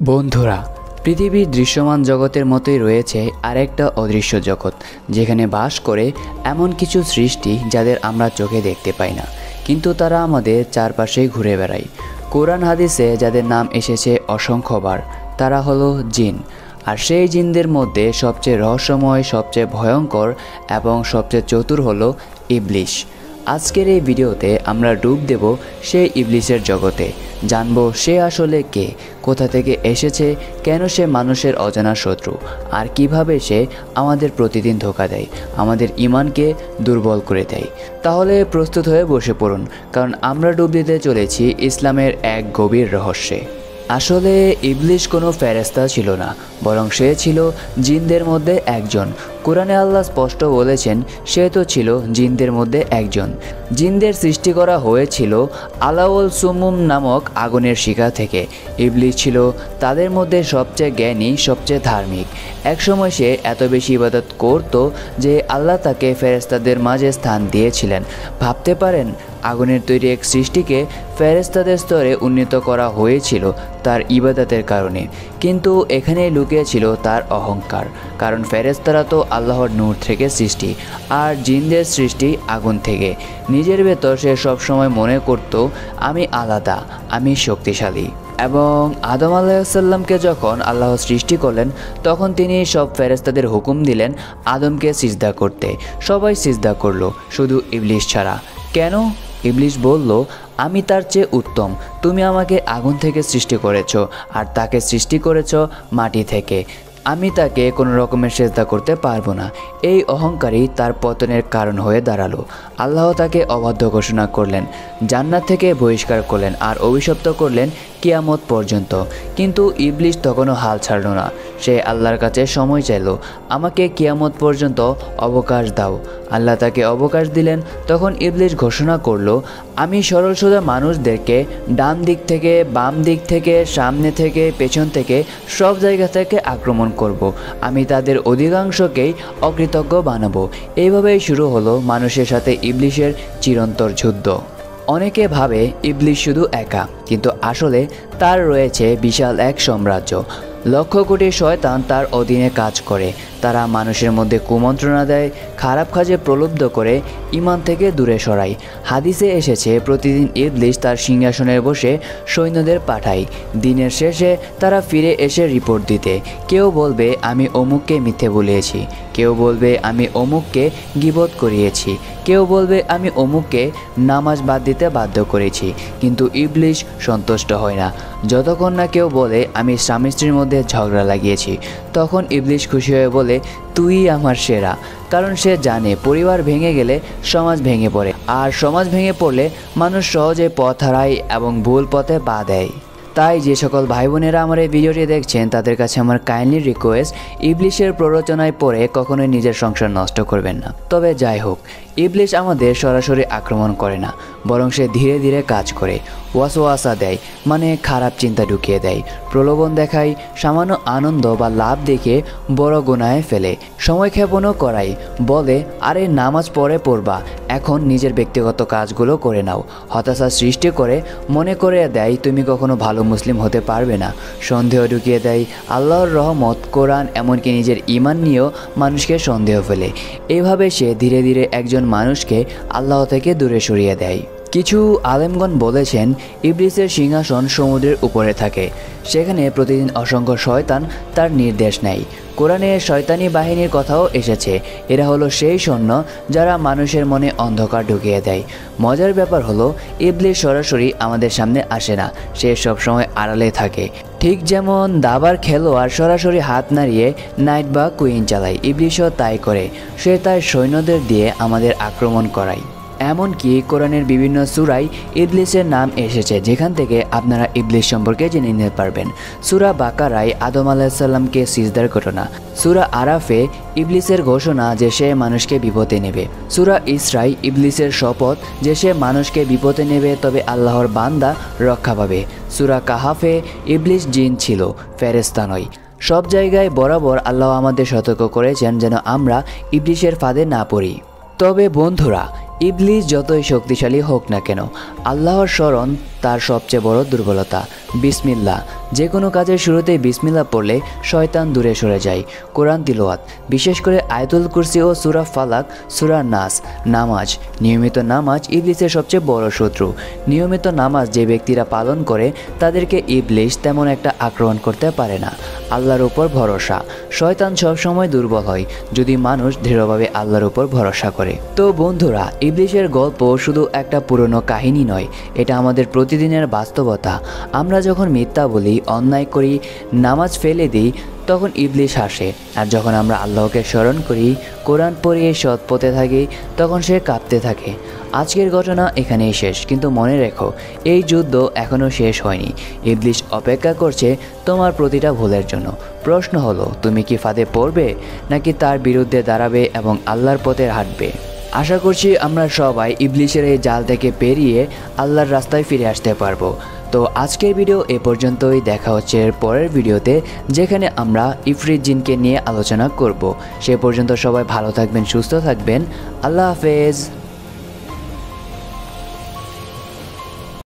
বন্ধুরা, পৃথিবীর দৃশ্যমান জগতের মতোই রয়েছে আরেকটা অদৃশ্য জগৎ, যেখানে বাস করে এমন কিছু সৃষ্টি যাদের আমরা চোখে দেখতে পাই না, কিন্তু তারা আমাদের চারপাশেই ঘুরে বেড়ায়। কোরআন হাদিসে যাদের নাম এসেছে অসংখ্যবার, তারা হলো জিন। আর সেই জিনদের মধ্যে সবচেয়ে রহস্যময়, সবচেয়ে ভয়ঙ্কর এবং সবচেয়ে চতুর হলো ইবলিশ। আজকের এই ভিডিওতে আমরা ডুব দেব সেই ইবলিশের জগতে, জানব সে আসলে কে, কোথা থেকে এসেছে, কেন সে মানুষের অজানা শত্রু, আর কিভাবে সে আমাদের প্রতিদিন ধোঁকা দেয়, আমাদের ঈমানকে দুর্বল করে দেয়। তাহলে প্রস্তুত হয়ে বসে পড়ুন, কারণ আমরা ডুব দিতে চলেছি ইসলামের এক গভীর রহস্যে। আসলে ইবলিশ কোনো ফেরেশতা ছিল না, বরং সে ছিল জিনদের মধ্যে একজন। কোরআনে আল্লাহ স্পষ্ট বলেছেন সে তো ছিল জিনদের মধ্যে একজন। জিনদের সৃষ্টি করা হয়েছিল আলাউল সুমুম নামক আগুনের শিখা থেকে। ইবলিশ ছিল তাদের মধ্যে সবচেয়ে জ্ঞানী, সবচেয়ে ধার্মিক। একসময় সে এত বেশি ইবাদত করত যে আল্লাহ তাকে ফেরেশতাদের মাঝে স্থান দিয়েছিলেন। ভাবতে পারেন, আগুনের তৈরি এক সৃষ্টিকে ফেরেশতাদের স্তরে উন্নীত করা হয়েছিল তার ইবাদতের কারণে। কিন্তু এখানেই লুকিয়েছিল তার অহংকার, কারণ ফেরেশতারা তো আল্লাহর নূর থেকে সৃষ্টি, আর জিনদের সৃষ্টি আগুন থেকে। নিজের ভেতর সে সবসময় মনে করত আমি আলাদা, আমি শক্তিশালী। এবং আদম আলাইহিসসালামকে যখন আল্লাহ সৃষ্টি করলেন, তখন তিনি সব ফেরেশতাদের হুকুম দিলেন আদমকে সিজদা করতে। সবাই সিজদা করলো, শুধু ইবলিশ ছাড়া। কেন? ইবলিশ বলল, আমি তার চেয়ে উত্তম। তুমি আমাকে আগুন থেকে সৃষ্টি করেছো, আর তাকে সৃষ্টি করেছো মাটি থেকে। আমি তাকে কোনো রকমের সিজদা করতে পারবো না। এই অহংকারই তার পতনের কারণ হয়ে দাঁড়ালো। আল্লাহ তাকে অবাধ্য ঘোষণা করলেন, জান্নাত থেকে বহিষ্কার করলেন, আর অভিশপ্ত করলেন কিয়ামত পর্যন্ত। কিন্তু ইবলিশ তখনও হাল ছাড়ল না। সে আল্লাহর কাছে সময় চাইল, আমাকে কিয়ামত পর্যন্ত অবকাশ দাও। আল্লাহ তাকে অবকাশ দিলেন। তখন ইবলিশ ঘোষণা করল, আমি সরল সোজা মানুষদেরকে ডান দিক থেকে, বাম দিক থেকে, সামনে থেকে, পেছন থেকে, সব জায়গা থেকে আক্রমণ করব। আমি তাদের অধিকাংশকেই অকৃতজ্ঞ বানাবো। এইভাবেই শুরু হলো মানুষের সাথে ইবলিশের চিরন্তর যুদ্ধ। অনেকে ভাবে ইবলিশ শুধু একা, কিন্তু আসলে তার রয়েছে বিশাল এক সাম্রাজ্য। লক্ষ কোটি শয়তান তার অধীনে কাজ করে। তারা মানুষের মধ্যে কুমন্ত্রণা দেয়, খারাপ কাজে প্রলুব্ধ করে, ঈমান থেকে দূরে সরায়। হাদিসে এসেছে প্রতিদিন ইবলিশ তার সিংহাসনে বসে সৈন্যদের পাঠায়। দিনের শেষে তারা ফিরে এসে রিপোর্ট দিতে। কেউ বলবে আমি অমুককে মিথ্যে বলিয়েছি, কেউ বলবে আমি অমুককে গীবত করিয়েছি, কেউ বলবে আমি অমুককে নামাজ বাদ দিতে বাধ্য করেছি। কিন্তু ইবলিশ সন্তুষ্ট হয় না। যতক্ষণ না কেউ বলে আমি স্বামী স্ত্রীর মধ্যে ঝগড়া লাগিয়েছি, তখন ইবলিশ খুশি হয়ে বলে তুই আমার সেরা। কারণ সে জানে পরিবার ভেঙে গেলে সমাজ ভেঙে পড়ে, আর সমাজ ভেঙে পড়লে মানুষ সহজে পথ হারায় এবং ভুল পথে পা দেয়। তাই যে সকল ভাই বোনেরা আমার এই ভিডিওটি দেখছেন, তাদের কাছে আমার কাইন্ডলি রিকোয়েস্ট, ইবলিশের প্ররোচনায় পড়ে কখনোই নিজের সংসার নষ্ট করবেন না। তবে যাই হোক, ইবলিশ আমাদের সরাসরি আক্রমণ করে না, বরং সে ধীরে ধীরে কাজ করে। ওয়াসওয়াসা দেয়, মানে খারাপ চিন্তা ঢুকিয়ে দেয়, প্রলোভন দেখায়, সামান্য আনন্দ বা লাভ দেখে বড় গুনাহে ফেলে, সময়ক্ষেপণও করায়, বলে আরে নামাজ পড়ে পড়বা, এখন নিজের ব্যক্তিগত কাজগুলো করে নাও। হতাশা সৃষ্টি করে, মনে করে দেয় তুমি কখনো ভালো মুসলিম হতে পারবে না। সন্দেহ ঢুকিয়ে দেয়, আল্লাহর রহমত, কোরআন, এমনকি নিজের ঈমান নিয়েও মানুষকে সন্দেহ ফেলে। এভাবে সে ধীরে ধীরে একজন মানুষকে আল্লাহ থেকে দূরে সরিয়ে দেয়। কিছু আলেমগণ বলেছেন ইবলিসের সিংহাসন সমুদ্রের উপরে থাকে। সেখানে প্রতিদিন অসংখ্য শয়তান তার নির্দেশ নেয়। কোরআনে শয়তানি বাহিনীর কথাও এসেছে। এরা হলো সেই সৈন্য যারা মানুষের মনে অন্ধকার ঢুকিয়ে দেয়। মজার ব্যাপার হলো ইবলিশ সরাসরি আমাদের সামনে আসে না, সে সবসময় আড়ালে থাকে। ঠিক যেমন দাবার খেলোয়াড় সরাসরি হাত নাড়িয়ে নাইট বা কুইন চালায়, ইবলিশও তাই করে। সে তার সৈন্যদের দিয়ে আমাদের আক্রমণ করায়। এমনকি কোরআনের বিভিন্ন সূরায় ইবলিসের নাম এসেছে, যেখান থেকে আপনারা ইবলিশ সম্পর্কে জেনে নিতে পারবেন। সূরা বাকারায় আদম আলাইহিসসালামকে সিজদার ঘটনা, সূরা আরাফে ইবলিসের ঘোষণা যে সে মানুষকে বিপদে নেবে, সূরা ইসরায় ইবলিসের শপথ যে সে মানুষকে বিপদে নেবে তবে আল্লাহর বান্দা রক্ষা পাবে, সূরা কাহাফে ইবলিস জিন ছিল, ফেরেশতা নয়। সব জায়গায় বরাবর আল্লাহ আমাদের সতর্ক করেছেন যেন আমরা ইবলিসের ফাঁদে না পড়ি। তবে বন্ধুরা, ইবলিস যতই শক্তিশালী হোক না কেন, আল্লাহর স্মরণ তার সবচেয়ে বড় দুর্বলতা। বিসমিল্লাহ, যে কোনো কাজের শুরুতেই বিসমিল্লাহ পড়লে শয়তান দূরে সরে যায়। কোরআন তিলাওয়াত, বিশেষ করে আয়াতুল কুরসি ও সূরা ফালাক, সূরা নাস। নামাজ, নিয়মিত নামাজ ইবলিসের সবচেয়ে বড় শত্রু। নিয়মিত নামাজ যে ব্যক্তিরা পালন করে তাদেরকে ইবলিস তেমন একটা আক্রমণ করতে পারে না। আল্লাহর উপর ভরসা, শয়তান সবসময় দুর্বল হয় যদি মানুষ দৃঢ়ভাবে আল্লাহর উপর ভরসা করে। তো বন্ধুরা, ইবলিসের গল্প শুধু একটা পুরনো কাহিনী নয়, এটা আমাদের প্রতিদিনের বাস্তবতা। আমরা যখন মিথ্যা বলি, অন্যায় করি, নামাজ ফেলে দিই, তখন ইবলিস হাসে। আর যখন আমরা আল্লাহকে স্মরণ করি, কোরআন পড়িয়ে সৎ পথে থাকি, তখন সে কাঁপতে থাকে। আজকের ঘটনা এখানেই শেষ, কিন্তু মনে রেখো, এই যুদ্ধ এখনও শেষ হয়নি। ইবলিস অপেক্ষা করছে তোমার প্রতিটা ভুলের জন্য। প্রশ্ন হলো, তুমি কি ফাঁদে পড়বে, নাকি তার বিরুদ্ধে দাঁড়াবে এবং আল্লাহর পথে হাঁটবে? আশা করছি আমরা সবাই ইবলিসের এই জাল থেকে পেরিয়ে আল্লাহর রাস্তায় ফিরে আসতে পারবো। তো আজকের ভিডিও এ পর্যন্তই। দেখা হচ্ছে এর পরের ভিডিওতে, যেখানে আমরা ইফরিত জিনকে নিয়ে আলোচনা করব। সে পর্যন্ত সবাই ভালো থাকবেন, সুস্থ থাকবেন। আল্লাহ হাফেজ।